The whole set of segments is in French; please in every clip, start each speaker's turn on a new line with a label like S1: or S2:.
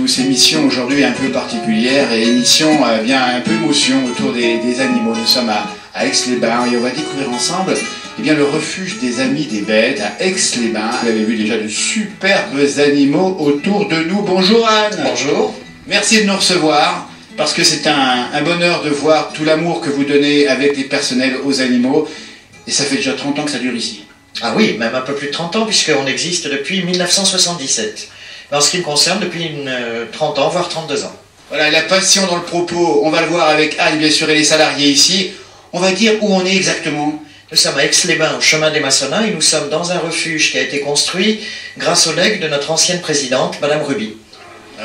S1: tous, émission aujourd'hui un peu particulière et émission bien un peu émotion autour des animaux. Nous sommes à Aix-les-Bains et on va découvrir ensemble bien, le refuge des Amis des Bêtes à Aix-les-Bains. Vous avez vu déjà de superbes animaux autour de nous. Bonjour Anne.
S2: Bonjour.
S1: Merci de nous recevoir parce que c'est un bonheur de voir tout l'amour que vous donnez avec les personnels aux animaux. Et ça fait déjà 30 ans que ça dure ici.
S2: Ah oui, même un peu plus de 30 ans puisqu'on existe depuis 1977. En ce qui me concerne, depuis 30 ans, voire 32 ans.
S1: Voilà, la passion dans le propos, on va le voir avec Anne, bien sûr, et les salariés ici. On va dire où on est exactement.
S2: Nous sommes à Aix-les-Bains, au chemin des Massonats, et nous sommes dans un refuge qui a été construit grâce au legs de notre ancienne présidente, Madame Ruby.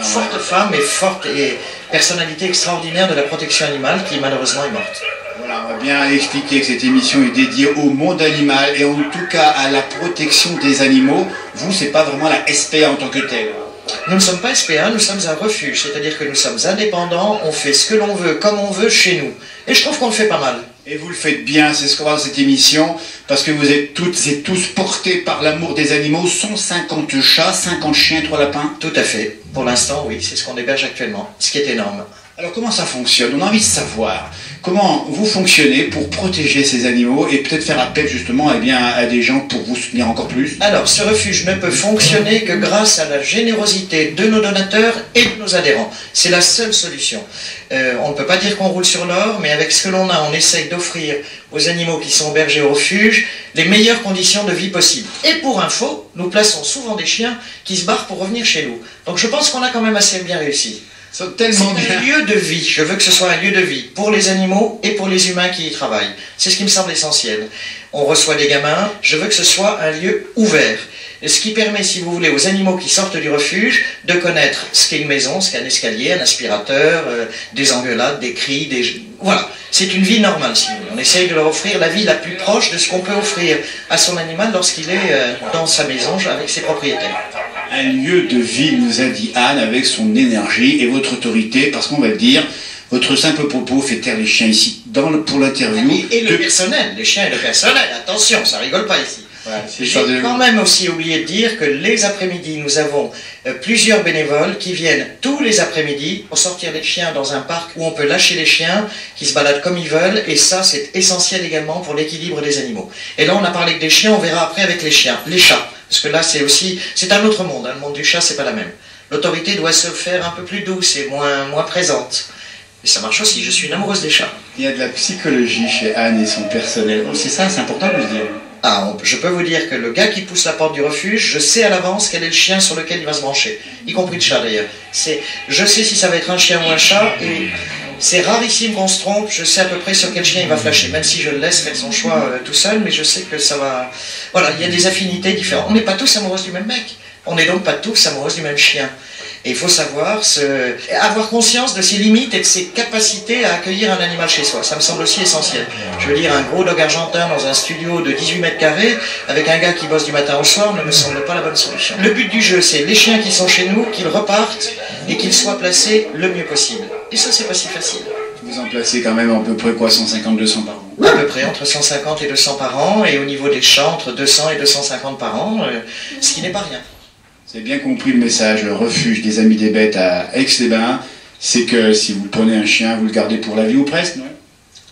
S2: Forte femme et personnalité extraordinaire de la protection animale qui malheureusement est morte.
S1: Voilà, on va bien expliquer que cette émission est dédiée au monde animal et en tout cas à la protection des animaux. Vous, c'est pas vraiment la SPA en tant que telle.
S2: Nous ne sommes pas SPA, nous sommes un refuge, c'est-à-dire que nous sommes indépendants, on fait ce que l'on veut, comme on veut chez nous. Et je trouve qu'on le fait pas mal.
S1: Et vous le faites bien, c'est ce qu'on va dans cette émission, parce que vous êtes toutes et tous portés par l'amour des animaux. 150 chats, 50 chiens, 3 lapins.
S2: Tout à fait. Pour l'instant, oui, c'est ce qu'on héberge actuellement, ce qui est énorme.
S1: Alors comment ça fonctionne? On a envie de savoir comment vous fonctionnez pour protéger ces animaux et peut-être faire appel justement à des gens pour vous soutenir encore plus.
S2: Alors, ce refuge ne peut fonctionner que grâce à la générosité de nos donateurs et de nos adhérents. C'est la seule solution. On ne peut pas dire qu'on roule sur l'or, mais avec ce que l'on a, on essaye d'offrir aux animaux qui sont hébergés au refuge les meilleures conditions de vie possibles. Et pour info, nous plaçons souvent des chiens qui se barrent pour revenir chez nous. Donc je pense qu'on a quand même assez bien réussi. C'est un lieu de vie, je veux que ce soit un lieu de vie pour les animaux et pour les humains qui y travaillent. C'est ce qui me semble essentiel. On reçoit des gamins, je veux que ce soit un lieu ouvert. Ce qui permet, si vous voulez, aux animaux qui sortent du refuge de connaître ce qu'est une maison, ce qu'est un escalier, un aspirateur, des engueulades, des cris, Voilà, c'est une vie normale, si vous voulez. On essaye de leur offrir la vie la plus proche de ce qu'on peut offrir à son animal lorsqu'il est dans sa maison avec ses propriétaires.
S1: Un lieu de vie, nous a dit Anne, avec son énergie et votre autorité, parce qu'on va dire, votre simple propos fait taire les chiens ici pour l'interview.
S2: Et le personnel, les chiens et le personnel, attention, ça rigole pas ici.
S1: Voilà,
S2: j'ai quand même aussi oublié de dire que les après-midi, nous avons plusieurs bénévoles qui viennent tous les après-midi pour sortir les chiens dans un parc où on peut lâcher les chiens, qui se baladent comme ils veulent, et ça c'est essentiel également pour l'équilibre des animaux. Et là on a parlé que des chiens, on verra après avec les chiens, les chats, parce que là c'est un autre monde, hein. Le monde du chat c'est pas la même. L'autorité doit se faire un peu plus douce et moins présente. Mais ça marche aussi, je suis une amoureuse des chats.
S1: Il y a de la psychologie chez Anne et son personnel. C'est ça, c'est important de le dire.
S2: Ah, je peux vous dire que le gars qui pousse la porte du refuge, je sais à l'avance quel est le chien sur lequel il va se brancher, y compris le chat d'ailleurs. Je sais si ça va être un chien ou un chat, et c'est rarissime qu'on se trompe, je sais à peu près sur quel chien il va flasher, même si je le laisse faire son choix tout seul, mais je sais que ça va... Voilà, il y a des affinités différentes. On n'est pas tous amoureux du même mec, on n'est donc pas tous amoureux du même chien. Et il faut savoir avoir conscience de ses limites et de ses capacités à accueillir un animal chez soi. Ça me semble aussi essentiel. Je veux dire, un gros dog argentin dans un studio de 18 mètres carrés, avec un gars qui bosse du matin au soir, ne me semble pas la bonne solution. Le but du jeu, c'est les chiens qui sont chez nous, qu'ils repartent et qu'ils soient placés le mieux possible. Et ça, c'est pas si facile.
S1: Vous en placez quand même à peu près quoi, 150-200 par an?
S2: À peu près, entre 150 et 200 par an, et au niveau des chats, entre 200 et 250 par an, ce qui n'est pas rien.
S1: Vous avez bien compris le message, le refuge des Amis des Bêtes à Aix-les-Bains, c'est que si vous prenez un chien, vous le gardez pour la vie ou presque, non?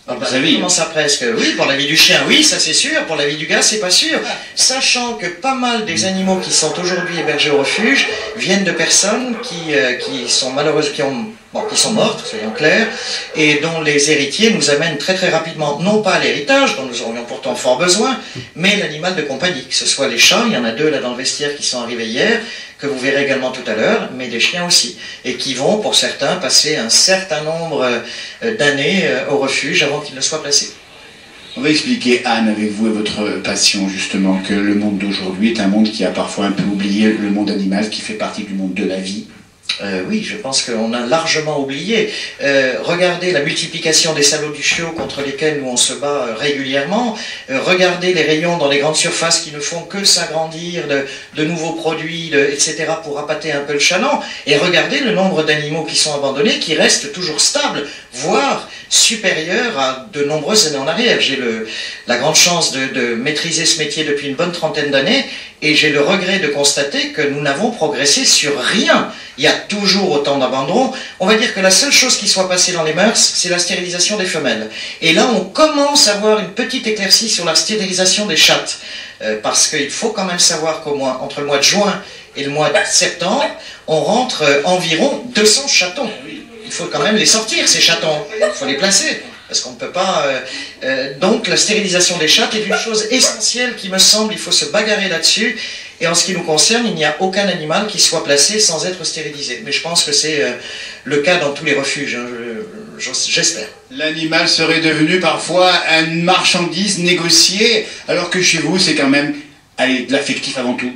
S2: Comment ça presque? Oui, pour la vie du chien, oui, ça c'est sûr. Pour la vie du gars, c'est pas sûr. Sachant que pas mal des animaux qui sont aujourd'hui hébergés au refuge viennent de personnes qui sont malheureuses, qui sont mortes, soyons clairs, et dont les héritiers nous amènent très très rapidement, non pas à l'héritage, dont nous aurions pourtant fort besoin, mais l'animal de compagnie, que ce soit les chats, il y en a 2 là dans le vestiaire qui sont arrivés hier, que vous verrez également tout à l'heure, mais des chiens aussi, et qui vont, pour certains, passer un certain nombre d'années au refuge avant qu'ils ne soient placés.
S1: On va expliquer, Anne, avec vous et votre passion, justement, que le monde d'aujourd'hui est un monde qui a parfois un peu oublié le monde animal, qui fait partie du monde de la vie.
S2: Oui, je pense qu'on a largement oublié. Regardez la multiplication des salauds du chiot contre lesquels nous on se bat régulièrement. Regardez les rayons dans les grandes surfaces qui ne font que s'agrandir de nouveaux produits, etc. pour appâter un peu le chaland. Et regardez le nombre d'animaux qui sont abandonnés, qui restent toujours stables, voire supérieur à de nombreuses années en arrière. J'ai la grande chance de maîtriser ce métier depuis une bonne trentaine d'années, et j'ai le regret de constater que nous n'avons progressé sur rien. Il y a toujours autant d'abandon. On va dire que la seule chose qui soit passée dans les mœurs, c'est la stérilisation des femelles. Et là, on commence à voir une petite éclaircie sur la stérilisation des chattes. Parce qu'il faut quand même savoir qu'entre le mois de juin et le mois de septembre, on rentre environ 200 chatons. Il faut quand même les sortir, ces chatons. Il faut les placer. Parce qu'on ne peut pas... donc la stérilisation des chattes est une chose essentielle qui me semble, il faut se bagarrer là-dessus. Et en ce qui nous concerne, il n'y a aucun animal qui soit placé sans être stérilisé. Mais je pense que c'est le cas dans tous les refuges, hein, j'espère.
S1: L'animal serait devenu parfois une marchandise négociée, alors que chez vous, c'est quand même de l'affectif avant tout.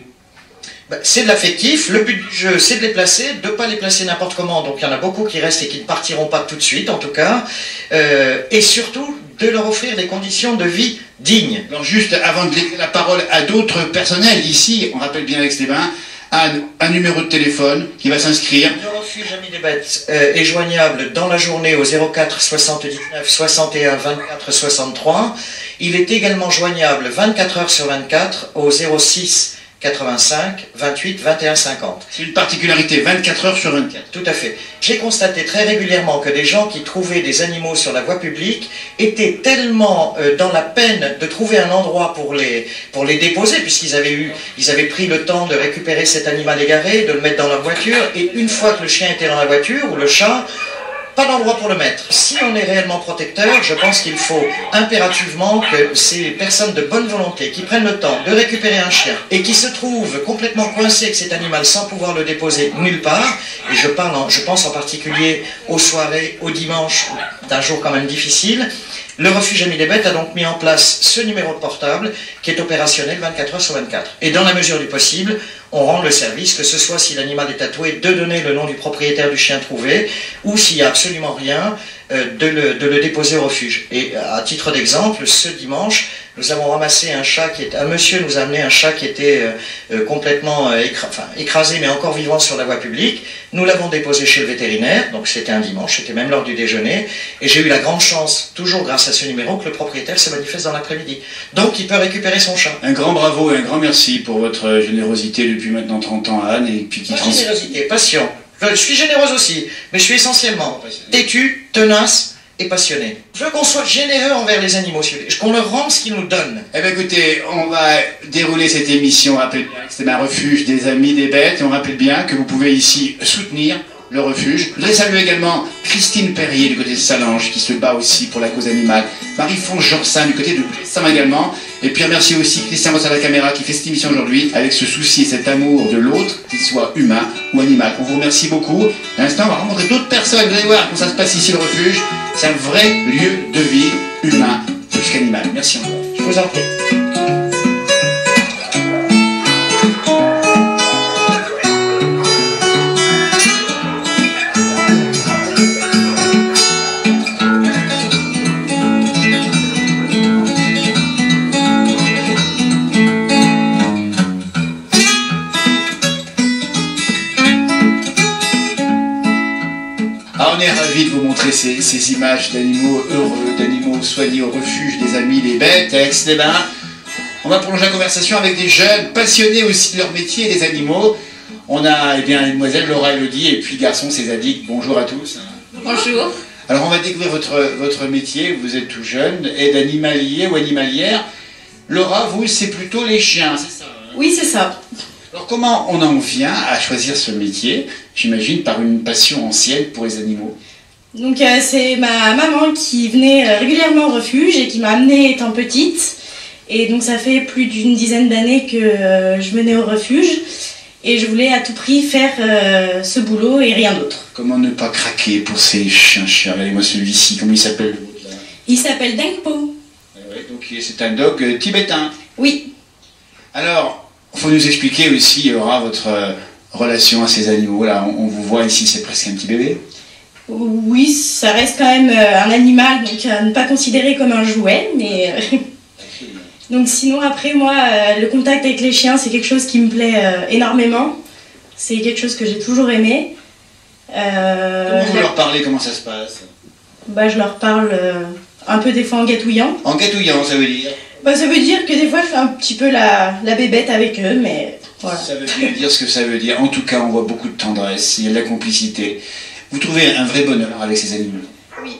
S2: C'est de l'affectif, le but du jeu c'est de les placer, de ne pas les placer n'importe comment, donc il y en a beaucoup qui restent et qui ne partiront pas tout de suite en tout cas, et surtout de leur offrir des conditions de vie dignes.
S1: Alors juste avant de laisser la parole à d'autres personnels, ici, on rappelle bien Aix-les-Bains, un numéro de téléphone qui va s'inscrire.
S2: Le refuge Amis des Bêtes est joignable dans la journée au 04 79 61 24 63, il est également joignable 24 heures sur 24 au 06 85 28 21 50.
S1: C'est une particularité, 24 heures sur 24.
S2: Tout à fait. J'ai constaté très régulièrement que des gens qui trouvaient des animaux sur la voie publique étaient tellement dans la peine de trouver un endroit pour les déposer, puisqu'ils avaient pris le temps de récupérer cet animal égaré, de le mettre dans leur voiture, et une fois que le chien était dans la voiture, ou le chat, pas d'endroit pour le mettre. Si on est réellement protecteur, je pense qu'il faut impérativement que ces personnes de bonne volonté qui prennent le temps de récupérer un chien et qui se trouvent complètement coincés avec cet animal sans pouvoir le déposer nulle part, et je pense en particulier aux soirées, aux dimanches, d'un jour quand même difficile, le refuge Amis des Bêtes a donc mis en place ce numéro de portable qui est opérationnel 24 heures sur 24. Et dans la mesure du possible, on rend le service, que ce soit si l'animal est tatoué, de donner le nom du propriétaire du chien trouvé, ou s'il n'y a absolument rien, de le déposer au refuge. Et à titre d'exemple, ce dimanche, nous avons ramassé un monsieur nous a amené un chat qui était complètement écrasé, mais encore vivant sur la voie publique. Nous l'avons déposé chez le vétérinaire, donc c'était un dimanche, c'était même l'heure du déjeuner, et j'ai eu la grande chance, toujours grâce à ce numéro, que le propriétaire se manifeste dans l'après-midi. Donc il peut récupérer son chat.
S1: Un grand bravo et un grand merci pour votre générosité depuis maintenant 30 ans, Anne, et puis qui
S2: générosité, passion. Je suis généreuse aussi, mais je suis essentiellement têtu, tenace et passionné. Je veux qu'on soit généreux envers les animaux, qu'on leur rende ce qu'ils nous donnent.
S1: Eh bien écoutez, on va dérouler cette émission, on rappelle bien que c'est un refuge des Amis des Bêtes, et on rappelle bien que vous pouvez ici soutenir le refuge. Je voudrais saluer également Christine Perrier du côté de Salange, qui se bat aussi pour la cause animale. Marie-France Jorsin du côté de Sam également. Et puis remercier aussi Christian Boss à la caméra qui fait cette émission aujourd'hui avec ce souci et cet amour de l'autre, qu'il soit humain ou animal. On vous remercie beaucoup. À l'instant, on va rencontrer d'autres personnes. Vous allez voir comment ça se passe ici, le refuge. C'est un vrai lieu de vie humain plus qu'animal. Merci encore.
S2: Je vous en prie.
S1: On est ravis de vous montrer ces images d'animaux heureux, d'animaux soignés au refuge des Amis des Bêtes à Aix-les-Bains. On va prolonger la conversation avec des jeunes passionnés aussi de leur métier et des animaux. On a mesdemoiselles Laura, Elodie et puis garçon Césadik. Bonjour à tous.
S3: Bonjour.
S1: Alors on va découvrir votre métier, vous êtes tout jeune, aide animalier ou animalière. Laura, vous, c'est plutôt les chiens, c'est ça?
S3: Oui, c'est ça.
S1: Alors comment on en vient à choisir ce métier? J'imagine par une passion ancienne pour les animaux.
S3: Donc c'est ma maman qui venait régulièrement au refuge et qui m'a amenée étant petite. Et donc ça fait plus d'une dizaine d'années que je venais au refuge. Et je voulais à tout prix faire ce boulot et rien d'autre.
S1: Comment ne pas craquer pour ces chiens? Regardez-moi celui-ci, comment il s'appelle?
S3: Il s'appelle Dengpo.
S1: Ouais, donc c'est un dog tibétain.
S3: Oui.
S1: Alors, il faut nous expliquer aussi, Laura, votre relation à ces animaux. Là, on vous voit ici, c'est presque un petit bébé.
S3: Oui, ça reste quand même un animal, donc à ne pas considérer comme un jouet, mais... Donc sinon, après, moi, le contact avec les chiens, c'est quelque chose qui me plaît énormément. C'est quelque chose que j'ai toujours aimé.
S1: Comment vous leur parlez, comment ça se passe?
S3: je leur parle un peu des fois en gâtouillant.
S1: En gâtouillant, ça veut dire?
S3: Ça veut dire que des fois je fais un petit peu la bébête avec eux, mais voilà.
S1: Ça veut bien dire ce que ça veut dire. En tout cas, on voit beaucoup de tendresse, il y a de la complicité. Vous trouvez un vrai bonheur avec ces animaux?
S3: Oui,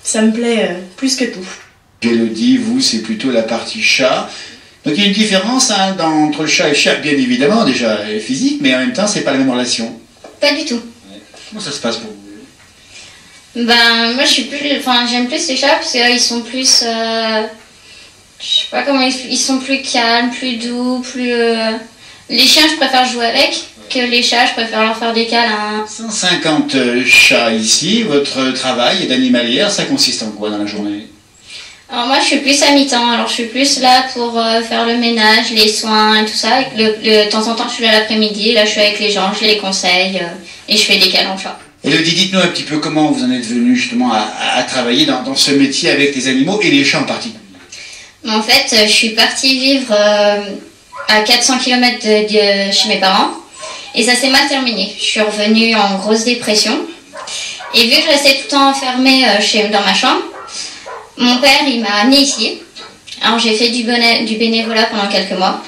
S3: ça me plaît plus que tout.
S1: Élodie, vous, c'est plutôt la partie chat. Donc il y a une différence entre le chat et le chien, bien évidemment, déjà physique, mais en même temps, c'est pas la même relation.
S4: Pas du tout.
S1: Ouais. Comment ça se passe pour vous?
S4: Moi j'aime plus les chats parce qu'ils sont plus, je sais pas comment ils sont plus calmes, plus doux, plus. Les chiens je préfère jouer avec que les chats, je préfère leur faire des câlins.
S1: 150 chats ici, votre travail d'animalière, ça consiste en quoi dans la journée?
S4: Alors moi je suis plus à mi-temps, alors je suis plus là pour faire le ménage, les soins et tout ça. De temps en temps je suis là l'après-midi, là je suis avec les gens, je les conseille et je fais des câlins aux chats.
S1: Élodie, dites-nous un petit peu comment vous en êtes venu justement à travailler dans ce métier avec les animaux et les chats en particulier.
S4: En fait, je suis partie vivre à 400 km de chez mes parents et ça s'est mal terminé. Je suis revenue en grosse dépression et vu que je restais tout le temps enfermée dans ma chambre, mon père il m'a amenée ici. Alors j'ai fait du bénévolat pendant quelques mois.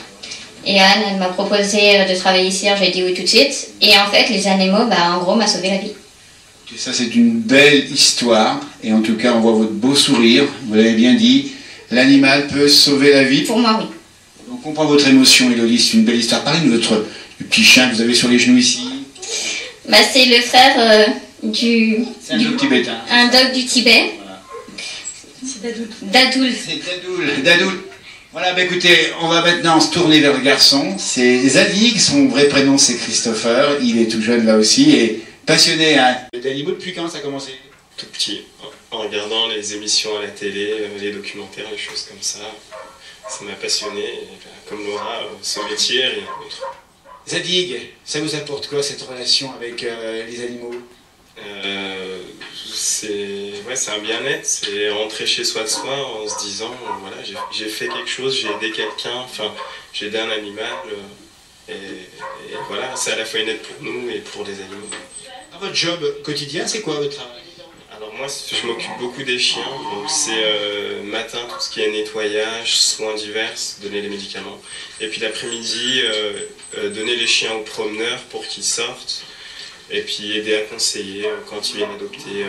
S4: Et Anne, elle m'a proposé de travailler ici, alors j'ai dit oui tout de suite. Et en fait, les animaux, en gros, m'a sauvé la vie.
S1: Et ça, c'est une belle histoire. Et en tout cas, on voit votre beau sourire. Vous l'avez bien dit, l'animal peut sauver la vie.
S4: Pour moi, oui.
S1: On comprend votre émotion, Élodie, c'est une belle histoire. Parlez-nous de votre petit chien que vous avez sur les genoux ici.
S4: C'est le frère du...
S1: C'est un dog tibétain.
S4: Un dog du Tibet.
S1: Voilà.
S3: C'est Dadoul.
S4: Dadoul.
S1: C'est Dadoul. Voilà, écoutez, on va maintenant se tourner vers le garçon. C'est Zadig, son vrai prénom c'est Christopher. Il est tout jeune là aussi et passionné d'animaux. Depuis quand ça a commencé?
S5: Tout petit, en regardant les émissions à la télé, les documentaires, les choses comme ça. Ça m'a passionné. Et, comme Laura, ce métier, rien d'autre.
S1: Zadig, ça vous apporte quoi cette relation avec les animaux?
S5: C'est un bien-être, c'est rentrer chez soi de soi en se disant voilà, j'ai fait quelque chose, j'ai aidé quelqu'un, j'ai aidé un animal et voilà, c'est à la fois une aide pour nous et pour les animaux.
S1: Votre job quotidien, c'est quoi votre travail?
S5: Alors moi, je m'occupe beaucoup des chiens, donc c'est matin tout ce qui est nettoyage, soins divers, donner les médicaments, et puis l'après-midi donner les chiens aux promeneurs pour qu'ils sortent. Et puis aider à conseiller quand ils viennent adopter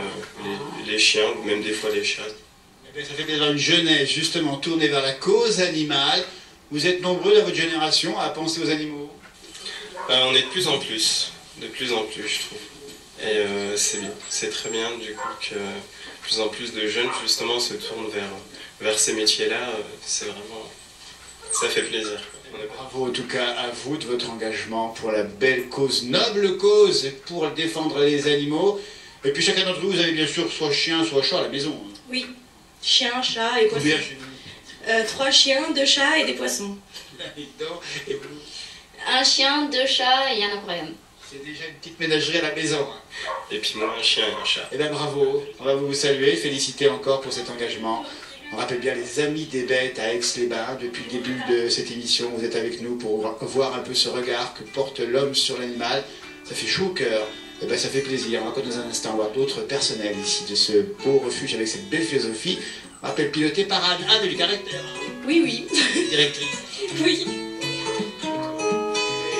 S5: les chiens ou même des fois les chats.
S1: Eh bien, ça fait plaisir, une jeunesse justement tournée vers la cause animale. Vous êtes nombreux dans votre génération à penser aux animaux?
S5: On est de plus en plus je trouve. Et c'est bien, c'est très bien du coup que de plus en plus de jeunes justement se tournent vers ces métiers-là. C'est vraiment, ça fait plaisir.
S1: Bravo en tout cas à vous de votre engagement pour la belle cause, noble cause, pour défendre les animaux. Et puis chacun d'entre vous, vous avez bien sûr soit chien, soit chat à la maison.
S3: Oui, chien, chat et poisson. 3 chiens, 2 chats et des poissons.
S1: Et vous?
S4: Un chien, 2 chats et un aquarium.
S1: C'est déjà une petite ménagerie à la maison.
S5: Et puis moi, un chien et un chat.
S1: Eh bien bravo, on va vous saluer, féliciter encore pour cet engagement. On rappelle bien les Amis des Bêtes à Aix-les-Bains. Depuis le début de cette émission, vous êtes avec nous pour voir un peu ce regard que porte l'homme sur l'animal. Ça fait chaud au cœur, et ben ça fait plaisir. Encore dans un instant, voir d'autres personnels ici de ce beau refuge avec cette belle philosophie. On rappelle piloté par Anne. Anne du caractère.
S3: Oui, oui.
S1: Directrice.
S3: Oui.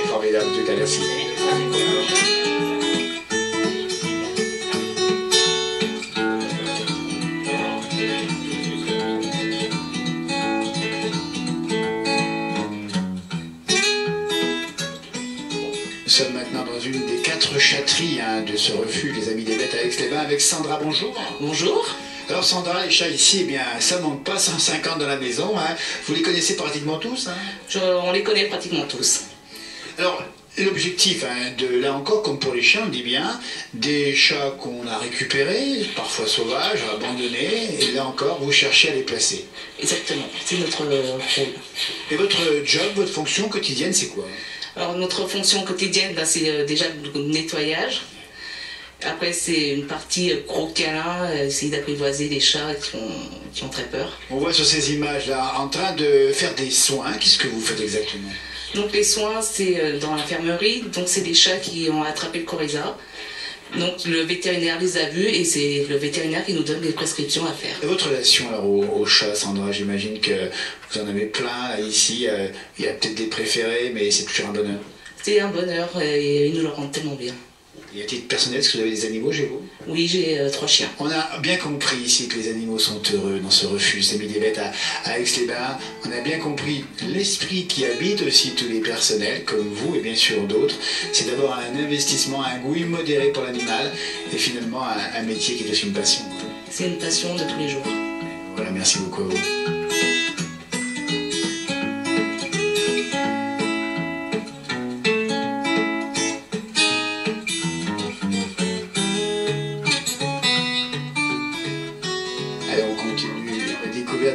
S1: Formidable, tout à l'heure, merci. Nous sommes maintenant dans une des 4 châteries de ce refuge, les Amis des Bêtes à Aix-les-Bains, avec Sandra. Bonjour.
S6: Bonjour.
S1: Alors Sandra, les chats ici, eh bien, ça manque pas, 150 dans la maison. Vous les connaissez pratiquement tous.
S6: On les connaît pratiquement tous.
S1: Alors, l'objectif, là encore, comme pour les chiens, on dit bien, des chats qu'on a récupérés, parfois sauvages, abandonnés, et là encore, vous cherchez à les placer.
S6: Exactement, c'est notre rôle.
S1: Et votre job, votre fonction quotidienne, c'est quoi?
S6: Alors notre fonction quotidienne, c'est déjà le nettoyage. Après c'est une partie gros câlin, essayer d'apprivoiser les chats qui ont très peur.
S1: On voit sur ces images-là, en train de faire des soins, qu'est-ce que vous faites exactement?
S6: Donc les soins, c'est dans l'infirmerie, donc c'est des chats qui ont attrapé le coryza. Donc le vétérinaire les a vus et c'est le vétérinaire qui nous donne les prescriptions à faire.
S1: Et votre relation alors au chat, Sandra, j'imagine que vous en avez plein là, ici. Il y a peut-être des préférés, mais c'est toujours un bonheur.
S6: C'est un bonheur et ils nous le rendent tellement bien.
S1: Et à titre personnel, est-ce que vous avez des animaux chez vous?
S6: Oui, j'ai 3 chiens.
S1: On a bien compris ici que les animaux sont heureux dans ce refuge des Amis des Bêtes à Aix-les-Bains. On a bien compris l'esprit qui habite aussi tous les personnels, comme vous et bien sûr d'autres. C'est d'abord un investissement, un goût immodéré pour l'animal et finalement un métier qui est aussi une passion.
S6: C'est une passion de tous les jours.
S1: Voilà, merci beaucoup à vous.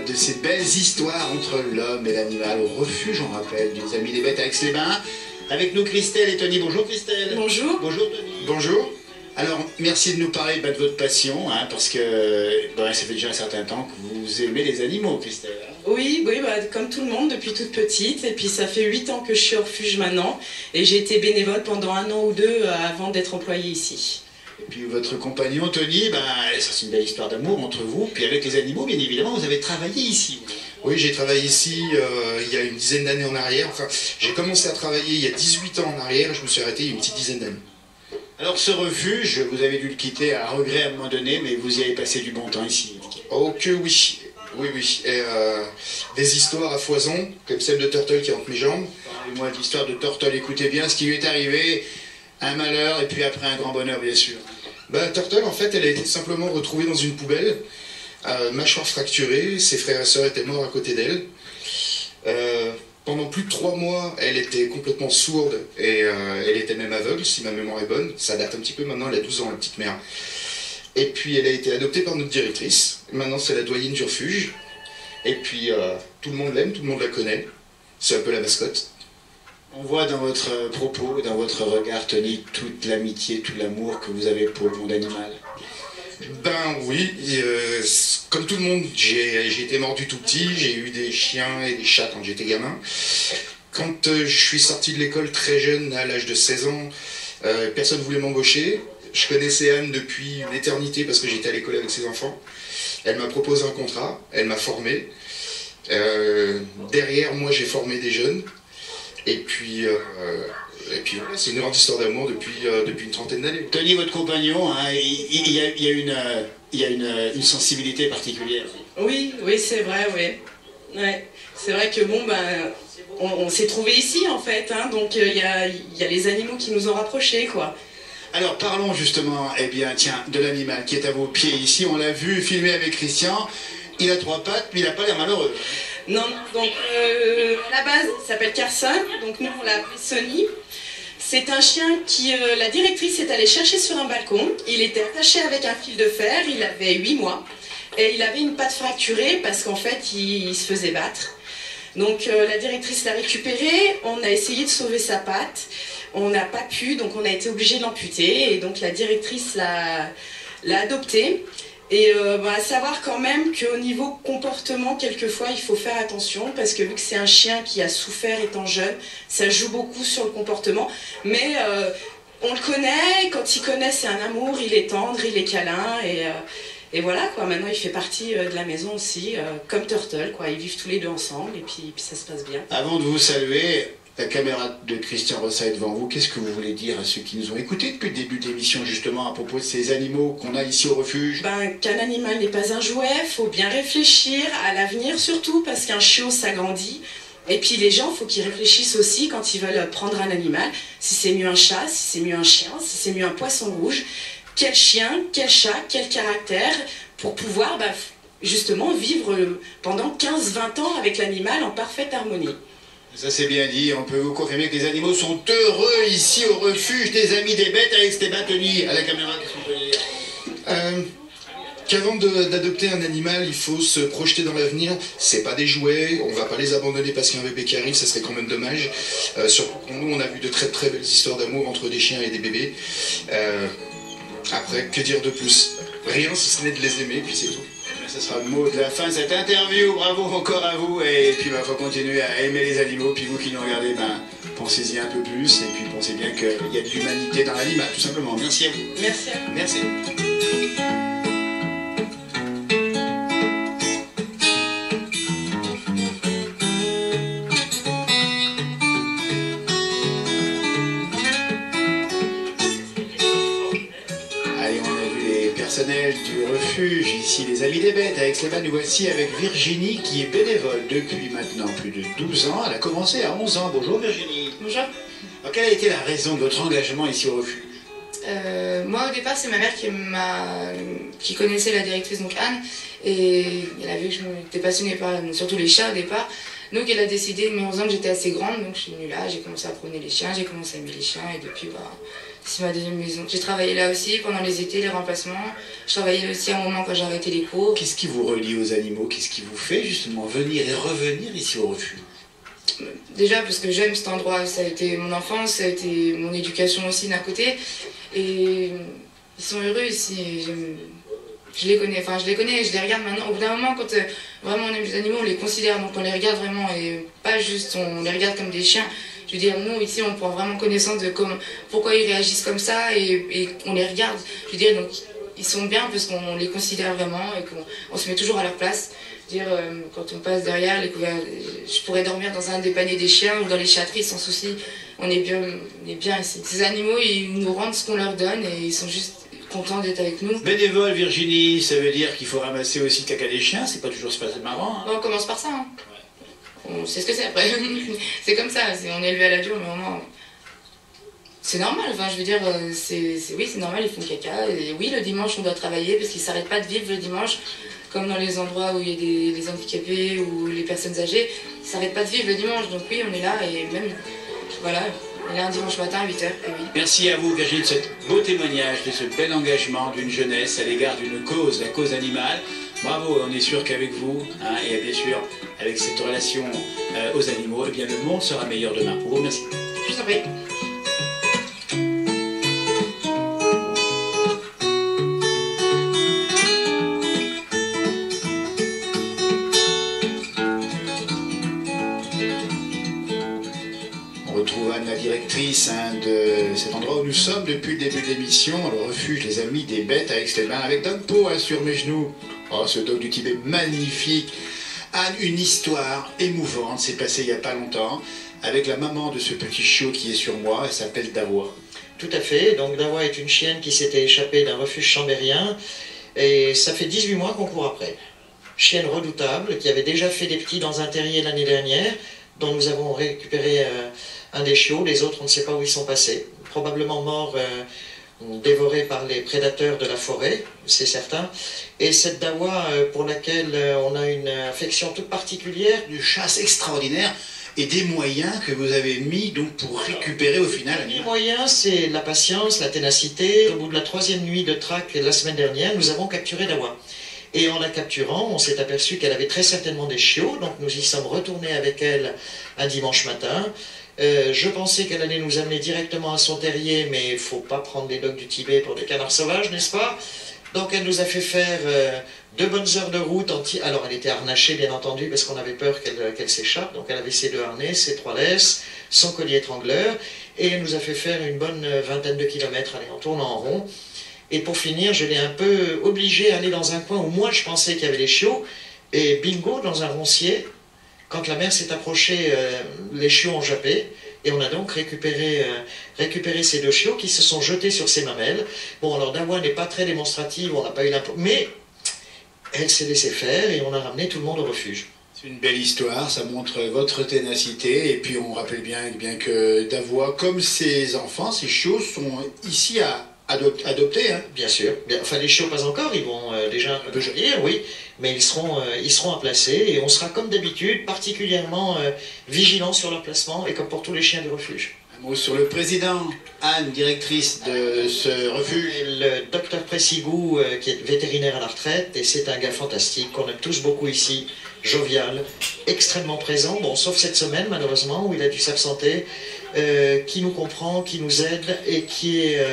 S1: De ces belles histoires entre l'homme et l'animal au refuge, on rappelle, des Amis des Bêtes à Aix-les-Bains. Avec nous Christelle et Tony. Bonjour Christelle.
S7: Bonjour.
S1: Bonjour Tony. Bonjour. Alors, merci de nous parler de votre passion, parce que ça fait déjà un certain temps que vous aimez les animaux, Christelle.
S7: Oui, comme tout le monde depuis toute petite. Et puis ça fait 8 ans que je suis au refuge maintenant. Et j'ai été bénévole pendant 1 an ou 2 avant d'être employée ici.
S1: Et puis votre compagnon Tony, ça c'est une belle histoire d'amour entre vous. Puis avec les animaux, bien évidemment, vous avez travaillé ici.
S8: Oui, j'ai travaillé ici il y a une dizaine d'années en arrière. Enfin, j'ai commencé à travailler il y a 18 ans en arrière et je me suis arrêté il y a une petite dizaine d'années.
S1: Alors ce refuge, vous avez dû le quitter à regret à un moment donné, mais vous y avez passé du bon temps ici.
S8: Oh que oui, oui, oui. Et des histoires à foison, comme celle de Turtle qui est entre mes jambes.
S1: Parlez-moi de l'histoire de Turtle, écoutez bien ce qui lui est arrivé. Un malheur et puis après un grand bonheur, bien sûr.
S8: Turtle, en fait, elle a été simplement retrouvée dans une poubelle, mâchoire fracturée, ses frères et sœurs étaient morts à côté d'elle. Pendant plus de 3 mois, elle était complètement sourde et elle était même aveugle, si ma mémoire est bonne. Ça date un petit peu maintenant, elle a 12 ans, la petite mère. Et puis elle a été adoptée par notre directrice. Maintenant, c'est la doyenne du refuge. Et puis tout le monde l'aime, tout le monde la connaît. C'est un peu la mascotte.
S1: On voit dans votre propos, dans votre regard, Tony, toute l'amitié, tout l'amour que vous avez pour le monde animal.
S8: Oui, comme tout le monde, j'ai été mordu tout petit, j'ai eu des chiens et des chats quand j'étais gamin. Quand je suis sorti de l'école très jeune, à l'âge de 16 ans, personne ne voulait m'embaucher. Je connaissais Anne depuis une éternité parce que j'étais à l'école avec ses enfants. Elle m'a proposé un contrat, elle m'a formé. Derrière moi, j'ai formé des jeunes. Et puis voilà, c'est une grande histoire d'amour depuis une trentaine d'années.
S1: Tony, votre compagnon, il y a une sensibilité particulière.
S7: Oui, c'est vrai, oui. Ouais. C'est vrai que on s'est trouvés ici en fait, donc il y a les animaux qui nous ont rapprochés, quoi.
S1: Alors parlons justement, de l'animal qui est à vos pieds ici. On l'a vu filmer avec Christian. Il a 3 pattes, mais il n'a pas l'air malheureux.
S7: Non, donc à la base, il s'appelle Carson, donc nous on l'a appelé Sonny. C'est un chien qui, la directrice est allée chercher sur un balcon. Il était attaché avec un fil de fer, il avait 8 mois. Et il avait une patte fracturée parce qu'en fait, il se faisait battre. Donc la directrice l'a récupéré, on a essayé de sauver sa patte. On n'a pas pu, donc on a été obligé de l'amputer. Et donc la directrice l'a adopté. Et à savoir quand même qu'au niveau comportement, quelquefois, il faut faire attention parce que vu que c'est un chien qui a souffert étant jeune, ça joue beaucoup sur le comportement. Mais on le connaît, quand il connaît, c'est un amour, il est tendre, il est câlin. Et voilà, quoi. Maintenant, il fait partie de la maison aussi, comme Turtle, quoi. Ils vivent tous les deux ensemble et puis ça se passe bien.
S1: Avant de vous saluer, la caméra de Christian Rossa est devant vous. Qu'est-ce que vous voulez dire à ceux qui nous ont écoutés depuis le début de l'émission, justement, à propos de ces animaux qu'on a ici au refuge?
S7: Qu'un animal n'est pas un jouet, il faut bien réfléchir à l'avenir surtout, parce qu'un chiot, ça grandit. Et puis les gens, il faut qu'ils réfléchissent aussi quand ils veulent prendre un animal, si c'est mieux un chat, si c'est mieux un chien, si c'est mieux un poisson rouge. Quel chien, quel chat, quel caractère, pour pouvoir justement vivre pendant 15-20 ans avec l'animal en parfaite harmonie.
S1: Ça c'est bien dit, on peut vous confirmer que les animaux sont heureux ici au refuge des Amis des Bêtes à Aix-les-Bains. Tony, à la caméra, qu'est-ce qu'on peut dire?
S8: Qu'avant d'adopter un animal, il faut se projeter dans l'avenir. C'est pas des jouets, on va pas les abandonner parce qu'il y a un bébé qui arrive, ça serait quand même dommage. Surtout pour nous, on a vu de très très belles histoires d'amour entre des chiens et des bébés. Après, que dire de plus? Rien si ce n'est de les aimer, puis c'est tout.
S1: Ce sera le mot de la fin de cette interview. Bravo encore à vous. Et puis, il faut continuer à aimer les animaux. Puis vous qui nous regardez, pensez-y un peu plus. Et puis, pensez bien qu'il y a de l'humanité dans l'animal, tout simplement. Merci à vous.
S7: Merci à vous.
S1: Merci. Personnel du refuge, ici les Amis des Bêtes, à Aix-les-Bains, nous voici avec Virginie qui est bénévole depuis maintenant plus de 12 ans. Elle a commencé à 11 ans. Bonjour Virginie.
S9: Bonjour.
S1: Alors, quelle a été la raison de votre engagement ici au refuge?
S9: Moi au départ c'est ma mère qui connaissait la directrice, donc Anne, et elle a vu que je m'étais passionnée par surtout les chats au départ. Donc elle a décidé, de mes 11 ans, que j'étais assez grande, donc je suis venue là, j'ai commencé à promener les chiens, j'ai commencé à aimer les chiens, et depuis, c'est ma deuxième maison. J'ai travaillé là aussi pendant les étés, les remplacements. Je travaillais aussi à un moment quand j'ai arrêté les cours.
S1: Qu'est-ce qui vous relie aux animaux? Qu'est-ce qui vous fait justement venir et revenir ici au refuge?
S9: Déjà parce que j'aime cet endroit, ça a été mon enfance, ça a été mon éducation aussi d'un côté. Et ils sont heureux ici. Je les connais, je les regarde maintenant. Au bout d'un moment, quand vraiment on aime les animaux, on les considère, donc on les regarde vraiment et pas juste on les regarde comme des chiens. Je veux dire, nous ici on prend vraiment connaissance de pourquoi ils réagissent comme ça et on les regarde. Je veux dire, donc ils sont bien parce qu'on les considère vraiment et qu'on se met toujours à leur place. Je veux dire, quand on passe derrière les couverts, je pourrais dormir dans un des paniers des chiens ou dans les chatteries sans souci. On est bien ici. Ces animaux, ils nous rendent ce qu'on leur donne et ils sont juste contents d'être avec nous.
S1: Bénévole Virginie, ça veut dire qu'il faut ramasser aussi le caca des chiens, c'est pas toujours marrant. Hein.
S9: On commence par ça. Hein. On sait ce que c'est après. C'est comme ça, on est élevé à la dure, mais au moins c'est normal. Enfin, je veux dire, oui, c'est normal, ils font caca. Et oui, le dimanche, on doit travailler parce qu'ils ne s'arrêtent pas de vivre le dimanche, comme dans les endroits où il y a les handicapés ou les personnes âgées. Ils ne s'arrêtent pas de vivre le dimanche. Donc oui, on est là et même, voilà, on est là un dimanche matin à 8h. Oui.
S1: Merci à vous, Virginie, de ce beau témoignage, de ce bel engagement d'une jeunesse à l'égard d'une cause, la cause animale. Bravo, on est sûr qu'avec vous, et bien sûr avec cette relation aux animaux, eh bien, le monde sera meilleur demain. Pour vous, merci.
S9: Je vous en prie.
S1: On retrouve Anne, la directrice de cet endroit où nous sommes depuis le début de l'émission, le refuge Les Amis des Bêtes à Aix-les-Bains, avec Doc Po sur mes genoux. Oh, ce dog du Tibet magnifique. Anne, une histoire émouvante s'est passée il n'y a pas longtemps avec la maman de ce petit chiot qui est sur moi. Elle s'appelle Dawa.
S2: Tout à fait. Donc Dawa est une chienne qui s'était échappée d'un refuge chambérien et ça fait 18 mois qu'on court après. Chienne redoutable qui avait déjà fait des petits dans un terrier l'année dernière, dont nous avons récupéré un des chiots. Les autres, on ne sait pas où ils sont passés. Probablement morts, dévorés par les prédateurs de la forêt, c'est certain. Et cette Dawa pour laquelle on a une affection toute particulière.
S1: Une chasse extraordinaire et des moyens que vous avez mis donc pour récupérer au final.
S2: Les moyens, c'est la patience, la ténacité. Au bout de la 3e nuit de traque la semaine dernière, nous avons capturé Dawa. Et en la capturant, on s'est aperçu qu'elle avait très certainement des chiots, donc nous y sommes retournés avec elle un dimanche matin. Je pensais qu'elle allait nous amener directement à son terrier, mais il ne faut pas prendre des dogs du Tibet pour des canards sauvages, n'est-ce pas? Donc elle nous a fait faire 2 bonnes heures de route. Alors elle était harnachée, bien entendu, parce qu'on avait peur qu'elle s'échappe. Donc elle avait ses 2 harnais, ses 3 laisses, son collier étrangleur, et elle nous a fait faire une bonne vingtaine de kilomètres, en tournant en rond. Et pour finir, je l'ai un peu obligée à aller dans un coin où moi je pensais qu'il y avait les chiots, et bingo, dans un roncier. Quand la mère s'est approchée, les chiots ont jappé, et on a donc récupéré ces 2 chiots qui se sont jetés sur ses mamelles. Bon, alors Dawa n'est pas très démonstrative, on n'a pas eu l'impression, mais elle s'est laissée faire, et on a ramené tout le monde au refuge.
S1: C'est une belle histoire, ça montre votre ténacité, et puis on rappelle bien que Dawa, comme ses enfants, ses chiots, sont ici à adopter, hein.
S2: Bien sûr. Enfin, les chiots pas encore, ils vont déjà un peu jaillir, oui, mais ils seront à placer et on sera comme d'habitude particulièrement vigilants sur leur placement et comme pour tous les chiens du refuge.
S1: Un mot sur le président, Anne, directrice de ce refuge.
S2: Le docteur Pressigou, qui est vétérinaire à la retraite, et c'est un gars fantastique qu'on aime tous beaucoup ici, jovial, extrêmement présent, bon, sauf cette semaine malheureusement où il a dû s'absenter, qui nous comprend, qui nous aide et qui est...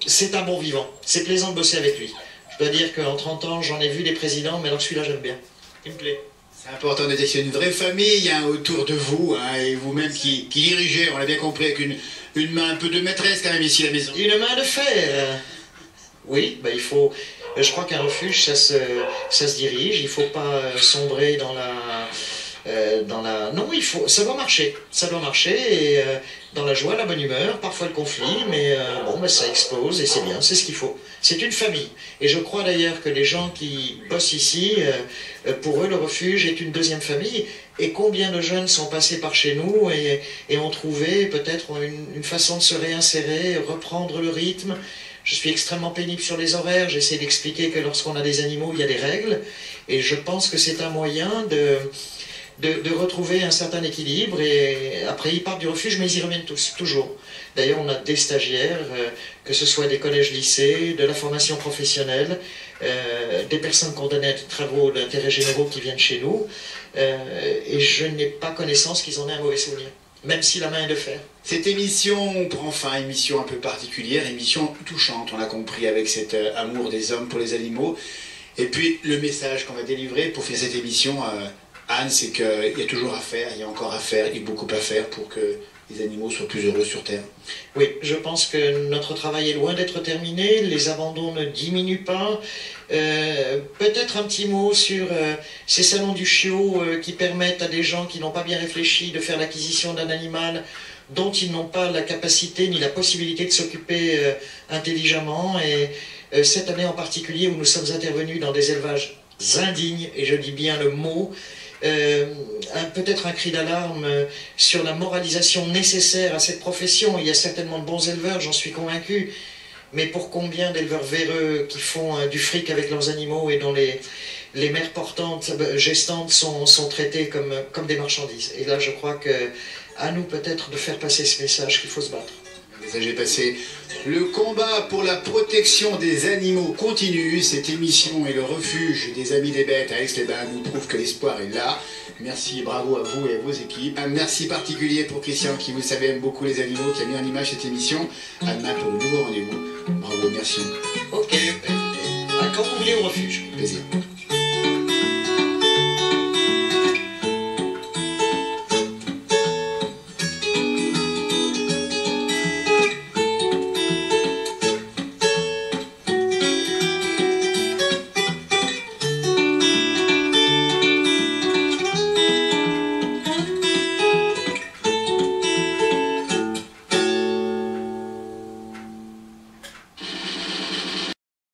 S2: c'est un bon vivant, c'est plaisant de bosser avec lui. Je dois dire qu'en 30 ans, j'en ai vu des présidents, mais alors celui-là, j'aime bien. Il me plaît.
S1: C'est important de dire qu'il y a une vraie famille autour de vous, et vous-même qui dirigez, on l'a bien compris, avec une main un peu de maîtresse quand même ici à la maison.
S2: Une main de fer. Oui, il faut... Je crois qu'un refuge, ça se dirige, il ne faut pas sombrer dans la... Non, ça doit marcher, et dans la joie, la bonne humeur, parfois le conflit, mais ça explose et c'est bien, c'est ce qu'il faut. C'est une famille. Et je crois d'ailleurs que les gens qui bossent ici, pour eux, le refuge est une deuxième famille. Et combien de jeunes sont passés par chez nous et ont trouvé peut-être une façon de se réinsérer, reprendre le rythme. Je suis extrêmement pénible sur les horaires, j'essaie d'expliquer que lorsqu'on a des animaux, il y a des règles. Et je pense que c'est un moyen de retrouver un certain équilibre, et après ils partent du refuge, mais ils y reviennent tous, toujours. D'ailleurs, on a des stagiaires, que ce soit des collèges-lycées, de la formation professionnelle, des personnes condamnées à des travaux d'intérêt généraux qui viennent chez nous, et je n'ai pas connaissance qu'ils en aient un mauvais souvenir, même si la main est de fer.
S1: Cette émission prend fin, émission un peu particulière, émission touchante, on l'a compris, avec cet amour des hommes pour les animaux, et puis le message qu'on va délivrer pour faire cette émission, Anne, c'est qu'il y a toujours à faire, il y a encore à faire, il y a beaucoup à faire pour que les animaux soient plus heureux sur Terre.
S2: Oui, je pense que notre travail est loin d'être terminé, les abandons ne diminuent pas. Peut-être un petit mot sur ces salons du chiot qui permettent à des gens qui n'ont pas bien réfléchi de faire l'acquisition d'un animal dont ils n'ont pas la capacité ni la possibilité de s'occuper intelligemment. Et cette année en particulier, où nous sommes intervenus dans des élevages indignes, et je dis bien le mot, peut-être un cri d'alarme sur la moralisation nécessaire à cette profession. Il y a certainement de bons éleveurs, j'en suis convaincu, mais pour combien d'éleveurs véreux qui font du fric avec leurs animaux et dont les mères portantes, gestantes sont traitées comme des marchandises. Et là, je crois qu'à nous peut-être de faire passer ce message qu'il faut se battre.
S1: Le message est passé. Le combat pour la protection des animaux continue. Cette émission et le refuge des Amis des Bêtes à Aix-les-Bains nous prouve que l'espoir est là. Merci et bravo à vous et à vos équipes. Un merci particulier pour Christian qui, vous le savez, aime beaucoup les animaux, qui a mis en image cette émission. À demain pour de nouveaux rendez-vous. Bravo, merci.
S2: Ok, quand vous voulez au refuge.
S1: Plaisir.